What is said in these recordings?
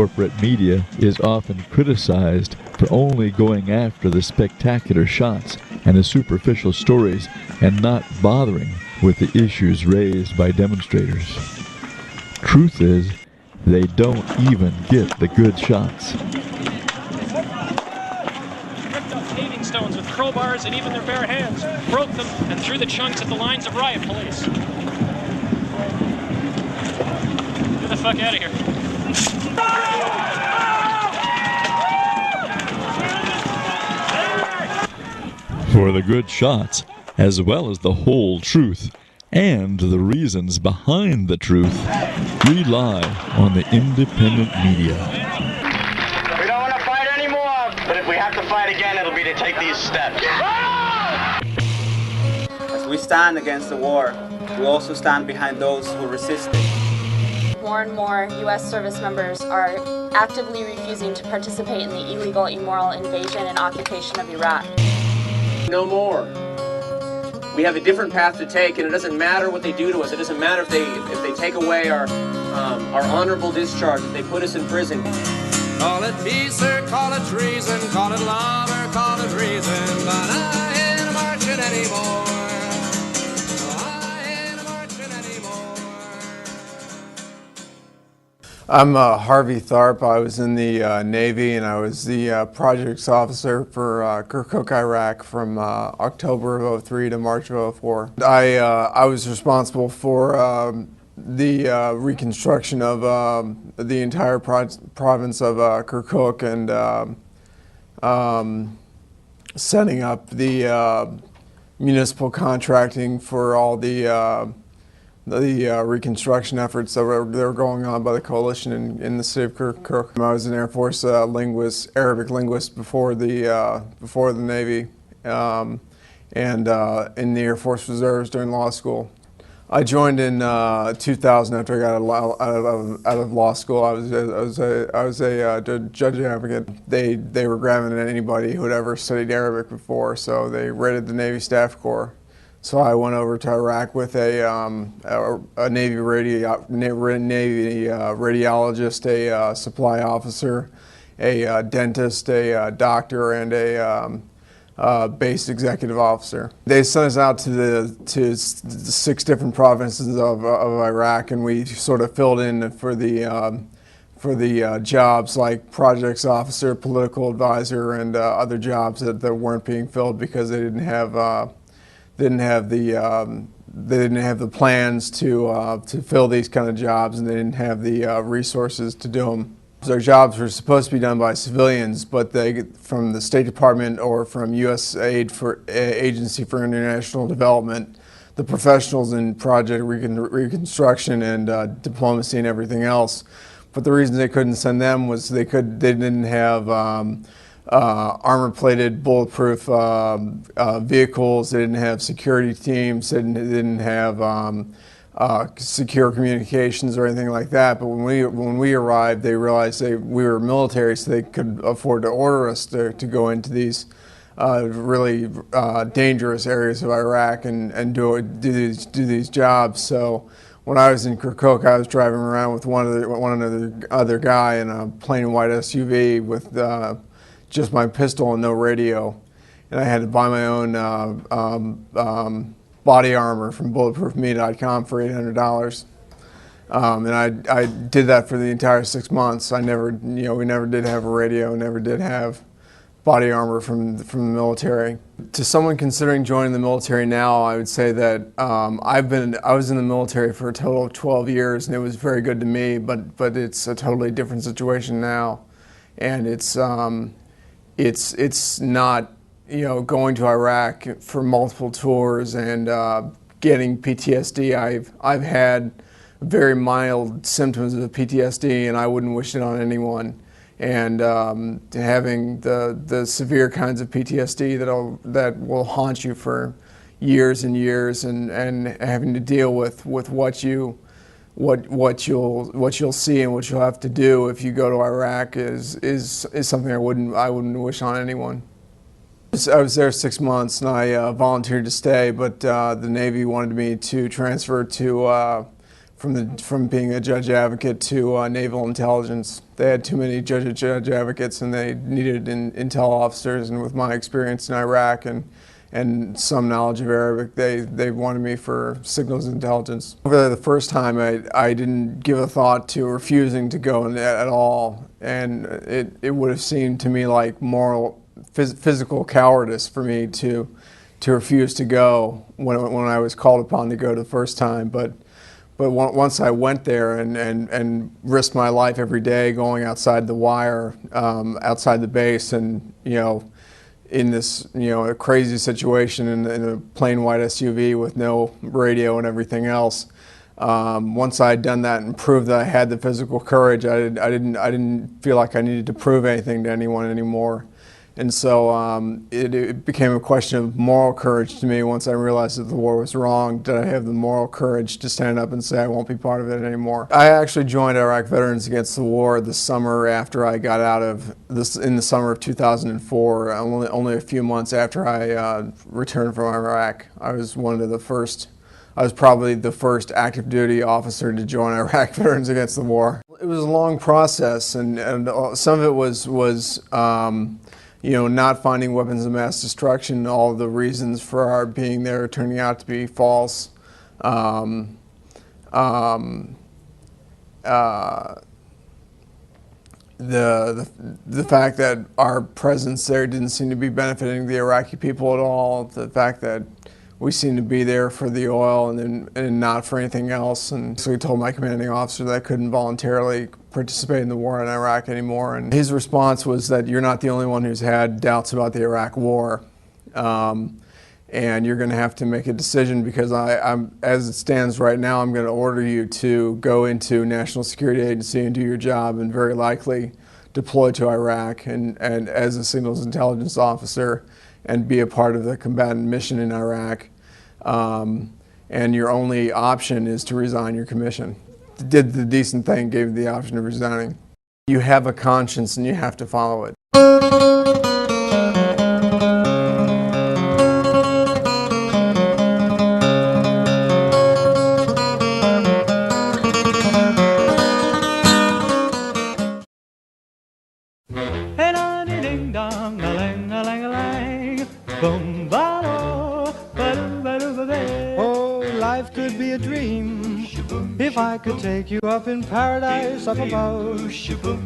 Corporate media is often criticized for only going after the spectacular shots and the superficial stories and not bothering with the issues raised by demonstrators. Truth is, they don't even get the good shots. Ripped up paving stones with crowbars and even their bare hands, broke them and threw the chunks at the lines of riot police. Get the fuck out of here. For the good shots, as well as the whole truth, and the reasons behind the truth, rely on the independent media. We don't want to fight anymore, but if we have to fight again, it'll be to take these steps. As we stand against the war, we also stand behind those who resist it. More and more U.S. service members are actively refusing to participate in the illegal, immoral invasion and occupation of Iraq. No more. We have a different path to take, and it doesn't matter what they do to us. It doesn't matter if they take away our honorable discharge, if they put us in prison. Call it peace or call it treason, call it love or call it reason, but I ain't marching anymore. I'm Harvey Tharp. I was in the Navy, and I was the projects officer for Kirkuk, Iraq from October of '03 to March of '04. I was responsible for the reconstruction of the entire province of Kirkuk and setting up the municipal contracting for all the reconstruction efforts that were going on by the coalition in the city of Kirkuk. I was an Air Force linguist, Arabic linguist before the Navy, and in the Air Force Reserves during law school. I joined in 2000 after I got out of law school. I was a judge advocate. They were grabbing at anybody who had ever studied Arabic before, so they raided the Navy Staff Corps. So I went over to Iraq with a Navy radiologist, a supply officer, a dentist, a doctor, and a base executive officer. They sent us out to the 6 different provinces of Iraq, and we sort of filled in for the jobs like projects officer, political advisor, and other jobs that weren't being filled because they didn't have the plans to fill these kind of jobs, and they didn't have the resources to do them. Their jobs were supposed to be done by civilians, but from the State Department or from USAID Agency for International Development, the professionals in project reconstruction and diplomacy and everything else. But the reason they couldn't send them was they didn't have armor-plated, bulletproof vehicles. They didn't have security teams. They didn't have secure communications or anything like that. But when we arrived, they realized we were military, so they could afford to order us to go into these really dangerous areas of Iraq and do these jobs. So when I was in Kirkuk, I was driving around with one other guy in a plain white SUV with just my pistol and no radio, and I had to buy my own body armor from bulletproofme.com for $800, and I did that for the entire 6 months. We never did have a radio, never did have body armor from the military. To someone considering joining the military now, I would say that I was in the military for a total of 12 years, and it was very good to me. But it's a totally different situation now, and it's not, going to Iraq for multiple tours and getting PTSD. I've had very mild symptoms of PTSD, and I wouldn't wish it on anyone. And having the severe kinds of PTSD that will haunt you for years and years, and having to deal with what you'll see and what you'll have to do if you go to Iraq is something I wouldn't wish on anyone. I was there 6 months, and I volunteered to stay, but the Navy wanted me to transfer from being a judge advocate to naval intelligence. They had too many judge advocates, and they needed intel officers. And with my experience in Iraq and some knowledge of Arabic, they wanted me for signals intelligence. Over the first time, I didn't give a thought to refusing to go at all, and it would have seemed to me like physical cowardice for me to refuse to go when I was called upon to go the first time. But once I went there and risked my life every day going outside the wire, outside the base, and in this a crazy situation in a plain white SUV with no radio and everything else. Once I had done that and proved that I had the physical courage, I didn't feel like I needed to prove anything to anyone anymore. And so it became a question of moral courage to me once I realized that the war was wrong. Did I have the moral courage to stand up and say I won't be part of it anymore? I actually joined Iraq Veterans Against the War the summer after I got out of this, in the summer of 2004, only a few months after I returned from Iraq. I was probably the first active duty officer to join Iraq Veterans Against the War. It was a long process, and some of it was not finding weapons of mass destruction. All the reasons for our being there turning out to be false. The fact that our presence there didn't seem to be benefiting the Iraqi people at all. The fact that we seemed to be there for the oil and not for anything else. And so he told my commanding officer that I couldn't voluntarily participate in the war in Iraq anymore. And his response was that you're not the only one who's had doubts about the Iraq war. And you're going to have to make a decision, because as it stands right now, I'm going to order you to go into National Security Agency and do your job, and very likely deploy to Iraq and as a signals intelligence officer and be a part of the combatant mission in Iraq. And your only option is to resign your commission. Did the decent thing, gave the option of resigning. You have a conscience and you have to follow it. Life could be a dream if I could take you up in paradise up above.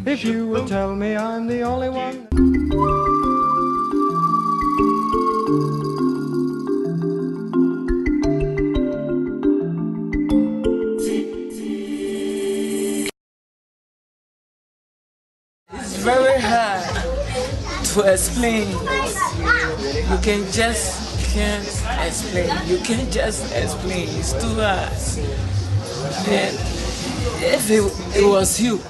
If you would tell me I'm the only one. It's very hard to explain. You can't explain. You can't just explain. It's too hard. And if it was you,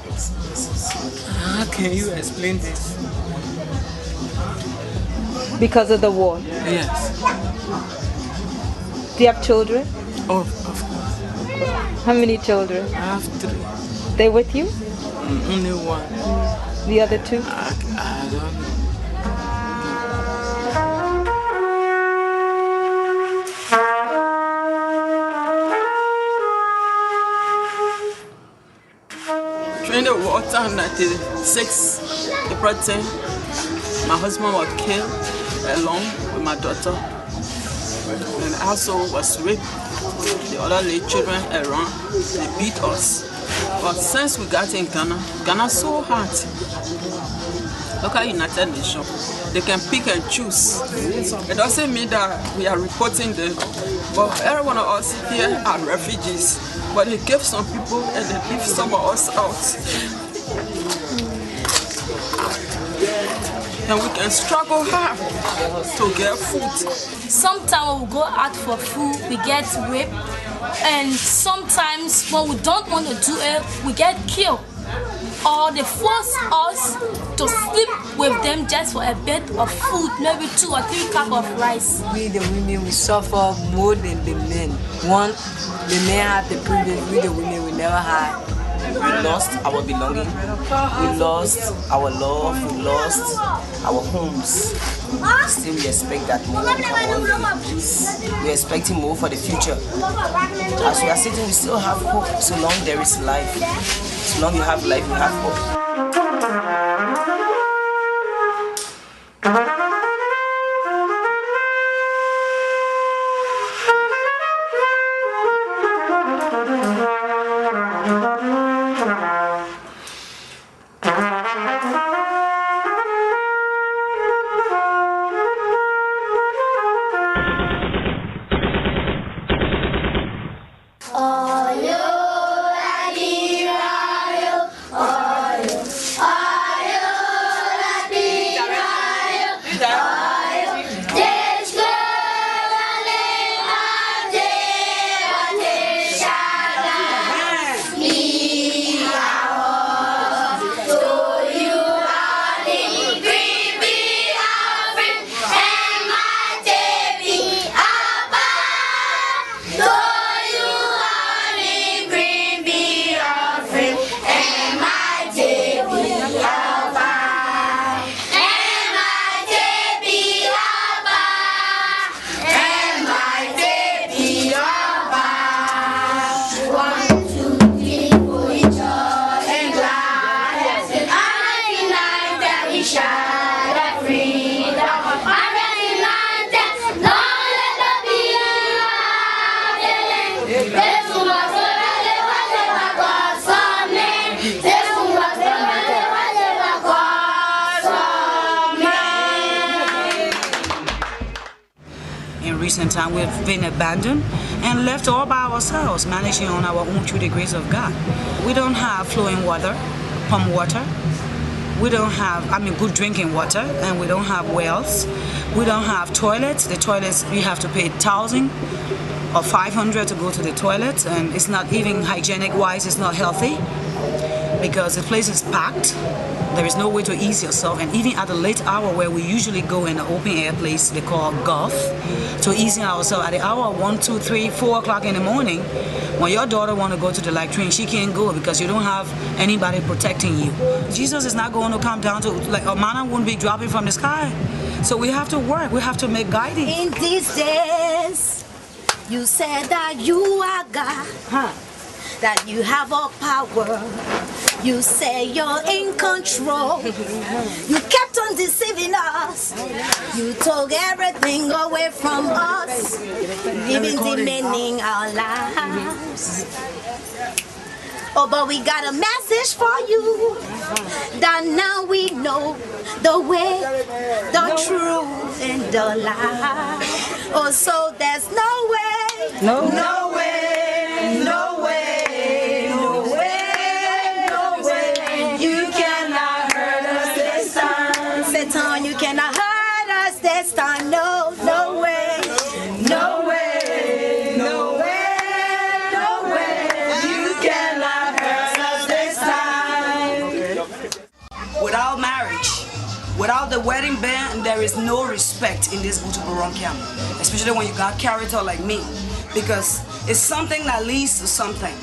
how can you explain this? Because of the war? Yes. Do you have children? Oh, of course. How many children? I have 3. They with you? Only 1. The other 2? I don't know. During the wartime, 96, April 10, my husband was killed along with my daughter, and also was raped. The other little children around, they beat us. But since we got in Ghana so hard. Look at United Nations, they can pick and choose. It doesn't mean that we are reporting them, but every one of us here are refugees. But they give some people and they leave some of us out. And we can struggle hard to get food. Sometimes when we go out for food, we get raped. And sometimes when we don't want to do it, we get killed. Or they force us to sleep with them just for a bit of food, maybe 2 or 3 cups of rice. We the women, we suffer more than the men. One, the men have the privilege, we the women, we never had. We lost our belonging. We lost our love. We lost our homes. Still, we expect that more. We're expecting more for the future. As we are sitting, we still have hope. So long there is life. So long you have life, you have hope. Recent time we've been abandoned and left all by ourselves, managing on our own through the grace of God. We don't have flowing water, pump water. We don't have, good drinking water, and we don't have wells. We don't have toilets. The toilets, we have to pay $1,000 or $500 to go to the toilet, and it's not even hygienic-wise, it's not healthy because the place is packed. There is no way to ease yourself, and even at a late hour where we usually go in an open air place they call golf, to easing ourselves at the hour 1, 2, 3, 4 o'clock in the morning, when your daughter want to go to the latrine, she can't go because you don't have anybody protecting you. Jesus is not going to come down to, like, a manna won't be dropping from the sky. So we have to work, we have to make guidance. In these days, you said that you are God, that you have all power. You say you're in control. You kept on deceiving us. You took everything away from us, even demeaning our lives. Oh, but we got a message for you, that now we know the way, the truth, and the life. Oh, so there's no way, no way, no way. You cannot hurt us this time, no, no way, no way, no way, no way. You cannot hurt us this time. Without marriage, without the wedding band, there is no respect in this Butuburon camp, especially when you got character like me, because it's something that leads to something.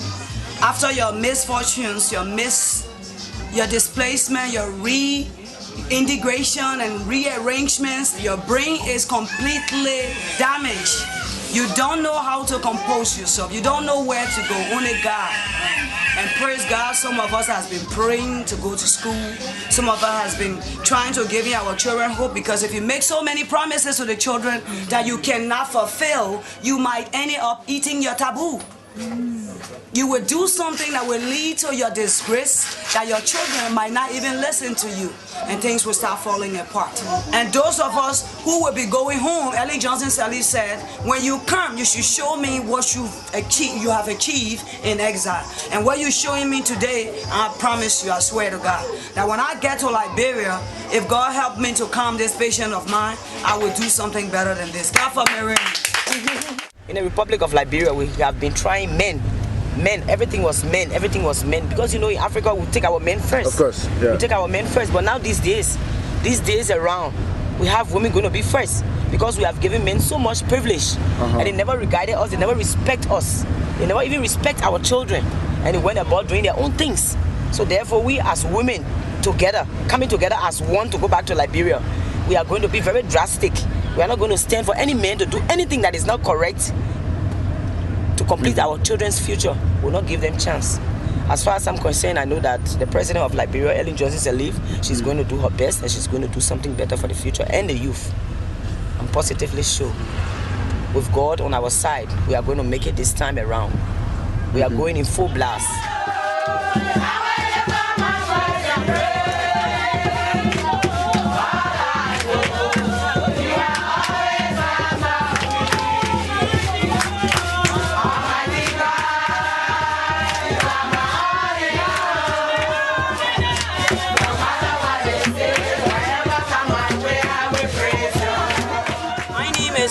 After your misfortunes, your displacement, your integration and rearrangements, your brain is completely damaged. You don't know how to compose yourself. You don't know where to go, only God. And praise God, some of us has been praying to go to school. Some of us has been trying to give our children hope, because if you make so many promises to the children that you cannot fulfill, you might end up eating your taboo. You will do something that will lead to your disgrace, that your children might not even listen to you, and things will start falling apart. And those of us who will be going home, Ellen Johnson Sally said, when you come, you should show me what you have achieved in exile. And what you're showing me today, I promise you, I swear to God, that when I get to Liberia, if God helped me to calm this patient of mine, I will do something better than this. God for Mary. In the Republic of Liberia, we have been trying men, everything was men, because in Africa we take our men first. Of course, yeah. We take our men first, but now these days around, we have women going to be first, because we have given men so much privilege, and they never regarded us, they never respect us, they never even respect our children. and they went about doing their own things. So therefore, we as women together, coming together as one to go back to Liberia, we are going to be very drastic. We are not going to stand for any man to do anything that is not correct to complete our children's future. We will not give them chance. As far as I'm concerned, I know that the president of Liberia, Ellen Johnson Sirleaf, she's going to do her best and she's going to do something better for the future and the youth. I'm positively sure. With God on our side, we are going to make it this time around. We are going in full blast.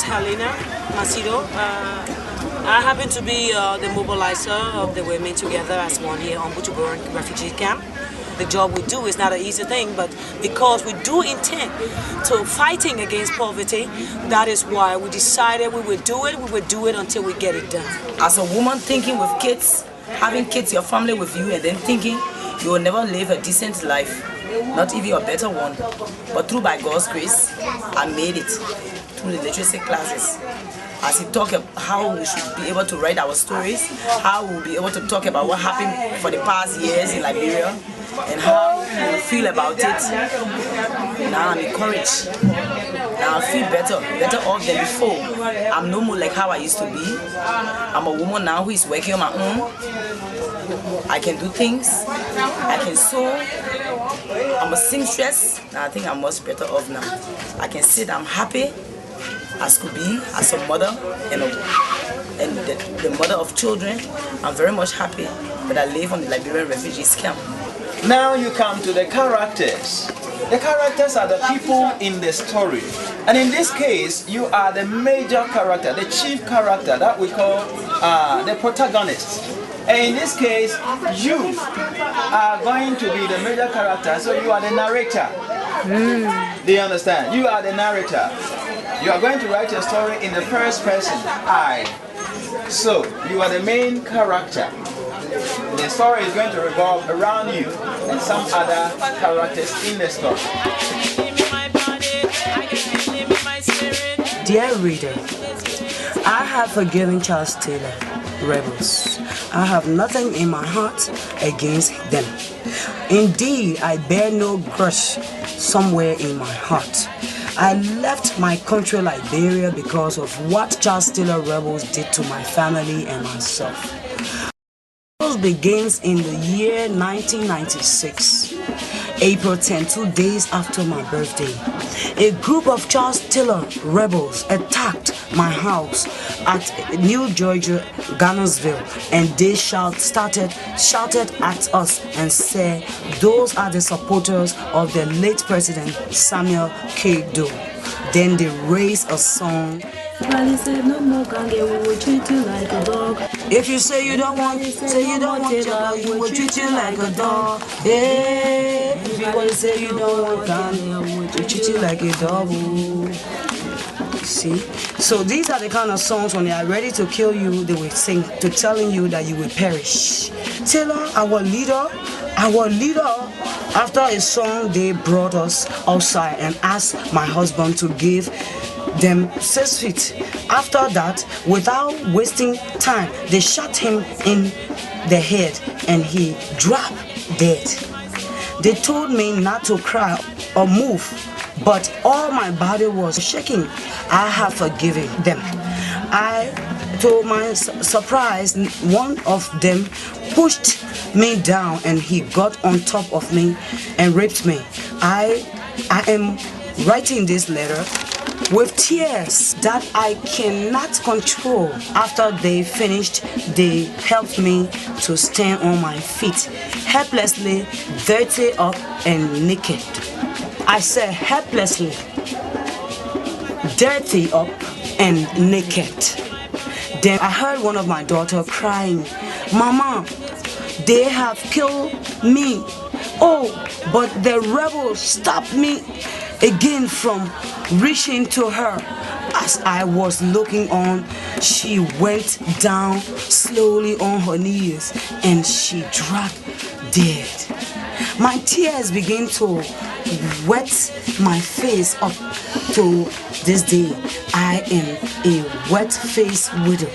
Helena Macedo. I happen to be the mobilizer of the Women Together as one here on Butuburan refugee camp. The job we do is not an easy thing, but because we do intend to fighting against poverty, that is why we decided we would do it until we get it done. As a woman thinking with kids, having kids, your family with you, and then thinking you will never live a decent life, not even a better one, but through by God's grace, I made it. Through the literacy classes, as he talked about how we should be able to write our stories, how we'll be able to talk about what happened for the past years in Liberia, and how we feel about it. Now I'm encouraged. Now I feel better off than before. I'm no more like how I used to be. I'm a woman now who is working on my own. I can do things. I can sew. I'm a seamstress. Now I think I'm much better off now. I can sit. I'm happy. As could be, as a mother and the mother of children, I'm very much happy that I live on the Liberian refugees camp. Now you come to the characters. The characters are the people in the story. And in this case, you are the major character, the chief character that we call the protagonist. And in this case, you are going to be the major character, so you are the narrator. Do you understand? You are the narrator. You are going to write your story in the first person, I. So, you are the main character. The story is going to revolve around you and some other characters in the story. Dear reader, I have forgiven Charles Taylor, rebels. I have nothing in my heart against them. Indeed, I bear no grudge somewhere in my heart. I left my country Liberia because of what Charles Taylor rebels did to my family and myself. It begins in the year 1996, April 10, 2 days after my birthday. A group of Charles Taylor rebels attacked my house at New Georgia, Garnersville, and they shouted at us and said, "Those are the supporters of the late President Samuel K. Doe." Then they raised a song. Charlie said, "No more gange, we will treat you like a dog." If you say you don't want your dog, we will treat you like a dog. Yeah. If you say you don't want gange, we will treat you like a dog. See? So these are the kind of songs when they are ready to kill you, they will sing to telling you that you will perish. Taylor, our leader, after a song, they brought us outside and asked my husband to give them 6 feet. After that, without wasting time, they shot him in the head and he dropped dead. They told me not to cry or move, but all my body was shaking. I have forgiven them. To my surprise, one of them pushed me down and he got on top of me and raped me. I am writing this letter with tears that I cannot control. After they finished, they helped me to stand on my feet, helplessly, dirty up and naked. I said helplessly, dirty up and naked. Then I heard one of my daughters crying, "Mama, they have killed me. Oh, but the rebels stopped me again from reaching to her. As I was looking on, she went down slowly on her knees and she dropped dead. My tears began to wet my face up to this day. I am a wet-faced widow.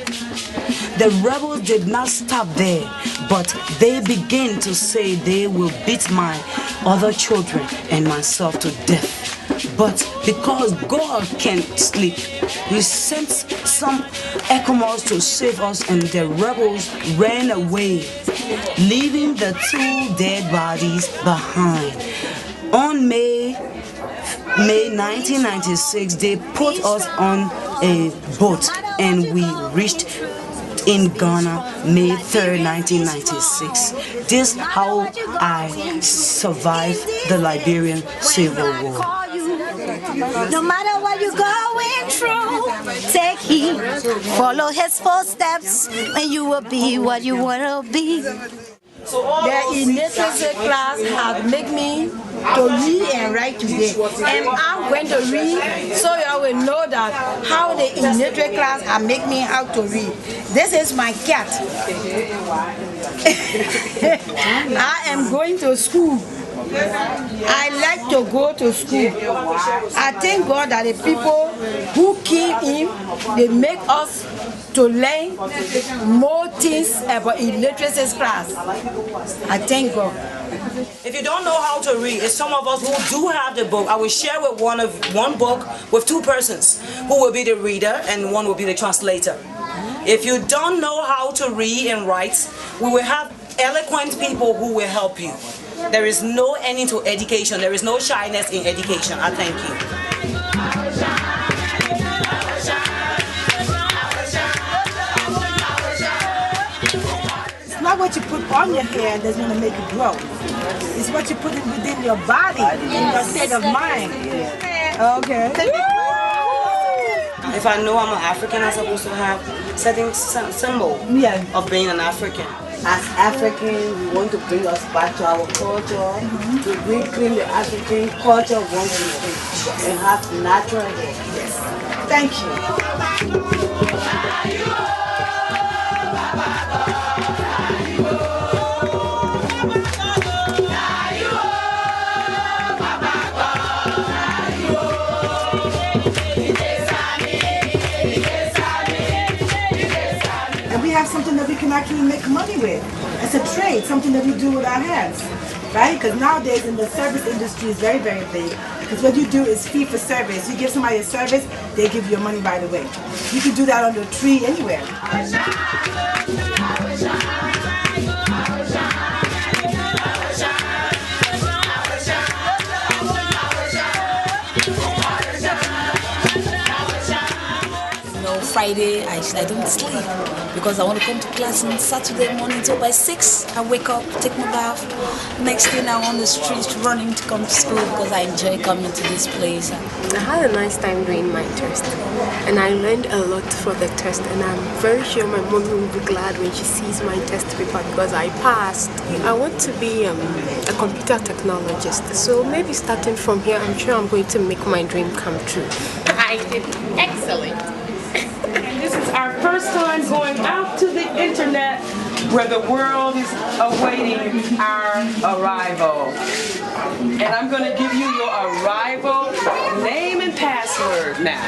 The rebels did not stop there, but they began to say they will beat my other children and myself to death. But because God can't sleep, He sent some Eskimos to save us, and the rebels ran away, leaving the 2 dead bodies behind. On May 1996, they put us on a boat and we reached in Ghana, May 3rd, 1996. This is how I survived the Liberian Civil War. No matter what you're going through, take heed, follow his footsteps, and you will be what you want to be. The illiteracy class has made me to read and write today, and I'm going to read so you will know that how the illiterate class has made me how to read. This is my cat. I am going to school. I like to go to school. I thank God that the people who came in, they make us to learn more things about illiteracy class. I thank God. If you don't know how to read, it's some of us who do have the book. I will share with one book with 2 persons who will be the reader and one will be the translator. If you don't know how to read and write, we will have eloquent people who will help you. There is no ending to education. There is no shyness in education. I thank you. It's not what you put on your hair that's going to make it grow. It's what you put in within your body, in your state of mind. Okay. If I know I'm an African, I'm supposed to have certain symbol of being an African. As Africans, we want to bring us back to our culture, to reclaim the African culture once and have natural hair. Yes. Thank you. Have something that we can actually make money with. It's a trade, something that we do with our hands, right? Because nowadays in the service industry is very, very big. Because what you do is fee for service. You give somebody a service, they give you your money right away. You can do that under a tree anywhere. Friday, I don't sleep because I want to come to class on Saturday morning. So by 6, I wake up, take my bath. Next thing, I'm on the streets running to come to school because I enjoy coming to this place. I had a nice time doing my test, and I learned a lot for the test, and I'm very sure my mom will be glad when she sees my test paper because I passed. I want to be a computer technologist, so maybe starting from here, I'm sure I'm going to make my dream come true. I did excellent. This is our first time going out to the internet where the world is awaiting our arrival. And I'm going to give you your arrival name and password now.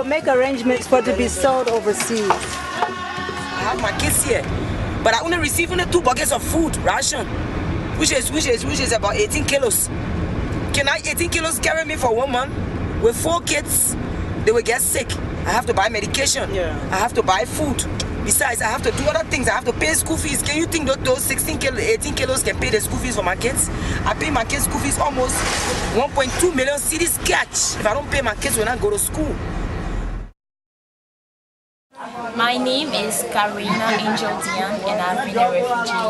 Make arrangements for it to be sold overseas. I have my kids here, but I only receive only 2 buckets of food ration, which is about 18 kilos. Can 18 kilos carry me for 1 month? With 4 kids, they will get sick. I have to buy medication. I have to buy food. Besides, I have to do other things. I have to pay school fees. Can you think that those 16 kilos, 18 kilos can pay the school fees for my kids? I pay my kids school fees almost 1.2 million cedis cash. If I don't pay, my kids will not go to school. My My name is Karina Angel Dion, and I've been a refugee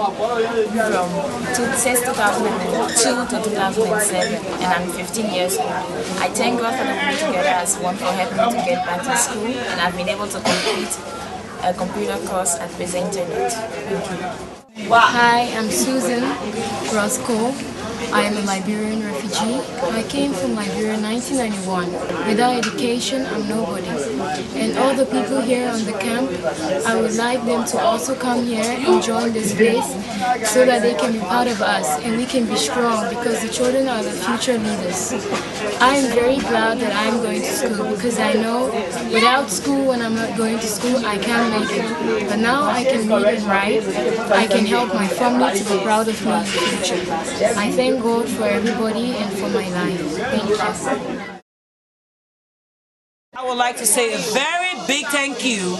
since 2002 to 2007, and I'm 15 years old. I thank God for the Women Together as one for helping me to get back to school, and I've been able to complete a computer course at Resigned. Hi, I'm Susan Roscoe. I am a Liberian refugee. I came from Liberia in 1991. Without education, I'm nobody. And all the people here on the camp, I would like them to also come here and join this place so that they can be part of us and we can be strong, because the children are the future leaders. I am very glad that I'm going to school, because I know without school, when I'm not going to school, I can't make it. But now I can read and write. I can help my family to be proud of me in the future. I thank God for everybody and for my life. Thank you. I would like to say a very big thank you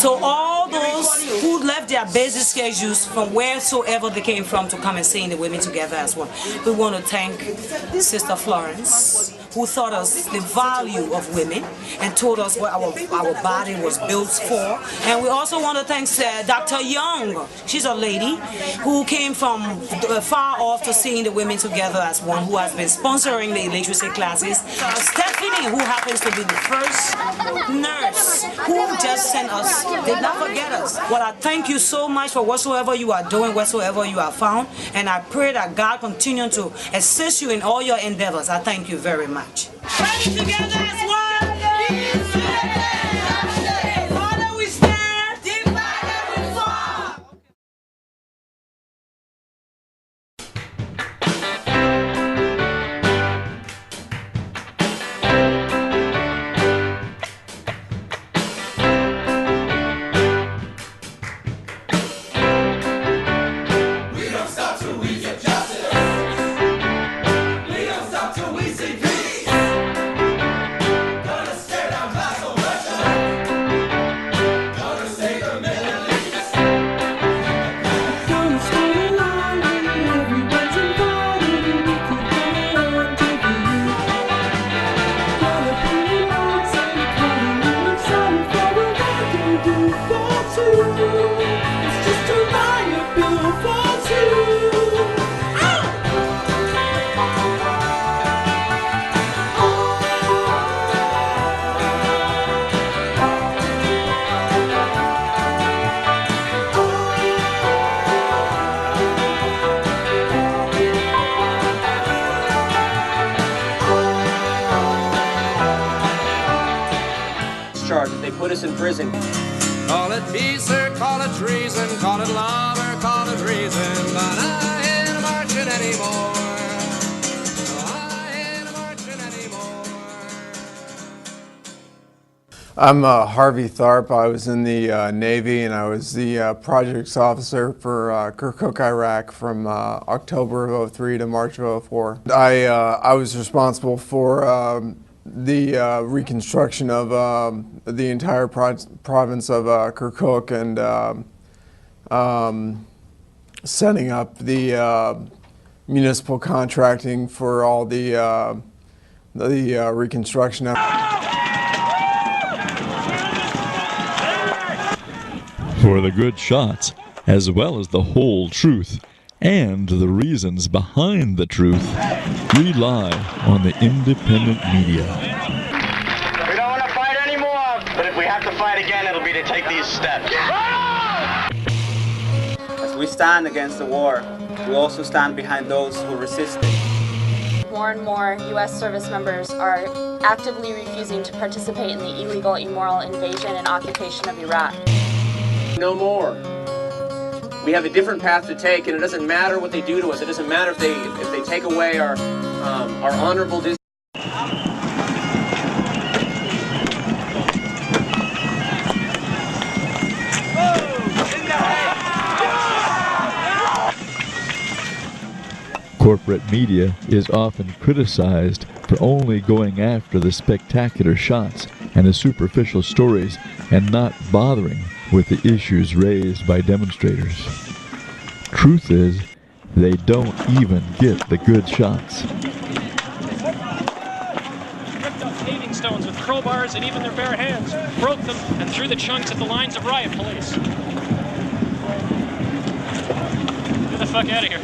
to all those who left their busy schedules from wheresoever they came from to come and sing the Women Together as one. We want to thank Sister Florence, who taught us the value of women and told us what our body was built for. And we also want to thank Dr. Young. She's a lady who came from far off to sing the Women Together as one, who has been sponsoring the literacy classes. Stephanie, who happens to be the first nurse who just sent us, did not forget us. Well, I thank you so much for whatsoever you are doing, whatsoever you are found, and I pray that God continue to assist you in all your endeavors. I thank you very much. Together as one. Father, we stand. Divided we fall. We don't stop till we get justice. We don't stop till we see peace. They put us in prison. Call it peace or call it treason, call it love or call it reason, but I ain't marching anymore. I'm Harvey Tharp. I was in the Navy, and I was the projects officer for Kirkuk, Iraq from October of '03 to March of '04. I was responsible for the reconstruction of the entire province of Kirkuk, and setting up the municipal contracting for all the reconstruction. For the good shots, as well as the whole truth, and the reasons behind the truth, rely on the independent media. We don't want to fight anymore, but if we have to fight again, it'll be to take these steps. As we stand against the war, we also stand behind those who resist it. More and more U.S. service members are actively refusing to participate in the illegal, immoral invasion and occupation of Iraq. No more. We have a different path to take, and it doesn't matter what they do to us. It doesn't matter if they take away our honorable discharge. Corporate media is often criticized for only going after the spectacular shots and the superficial stories and not bothering with the issues raised by demonstrators. Truth is, they don't even get the good shots. Ripped up paving stones with crowbars and even their bare hands, broke them, and threw the chunks at the lines of riot police. Get the fuck out of here.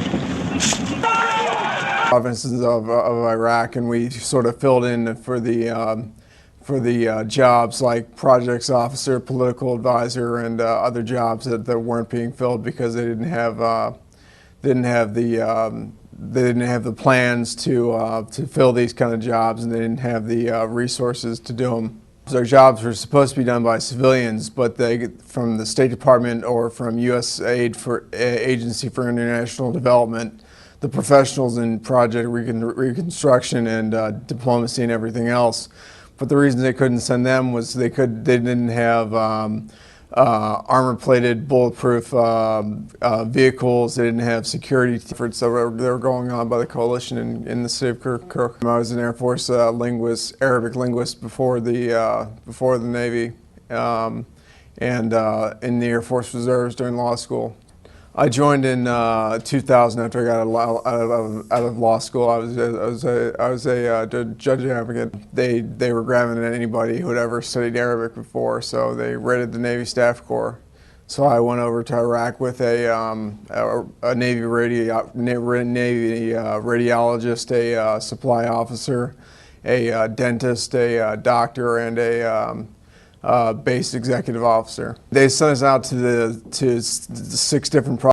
Provinces of Iraq, and we sort of filled in for the jobs like projects officer, political advisor, and other jobs that weren't being filled because they didn't have the plans to fill these kind of jobs, and they didn't have the resources to do them. Our jobs were supposed to be done by civilians, but from the State Department or from U.S. Agency for International Development, the professionals in project reconstruction and diplomacy and everything else. But the reason they couldn't send them was they didn't have armor-plated, bulletproof vehicles. They didn't have security efforts that were going on by the coalition in the city of Kirkuk. I was an Air Force linguist, Arabic linguist before the Navy, and in the Air Force Reserves during law school. I joined in 2000 after I got out of law school. I was a judge advocate. They were grabbing at anybody who had ever studied Arabic before, so they raided the Navy Staff Corps. So I went over to Iraq with a Navy radiologist, a supply officer, a dentist, a doctor, and a base executive officer. They sent us out to 6 different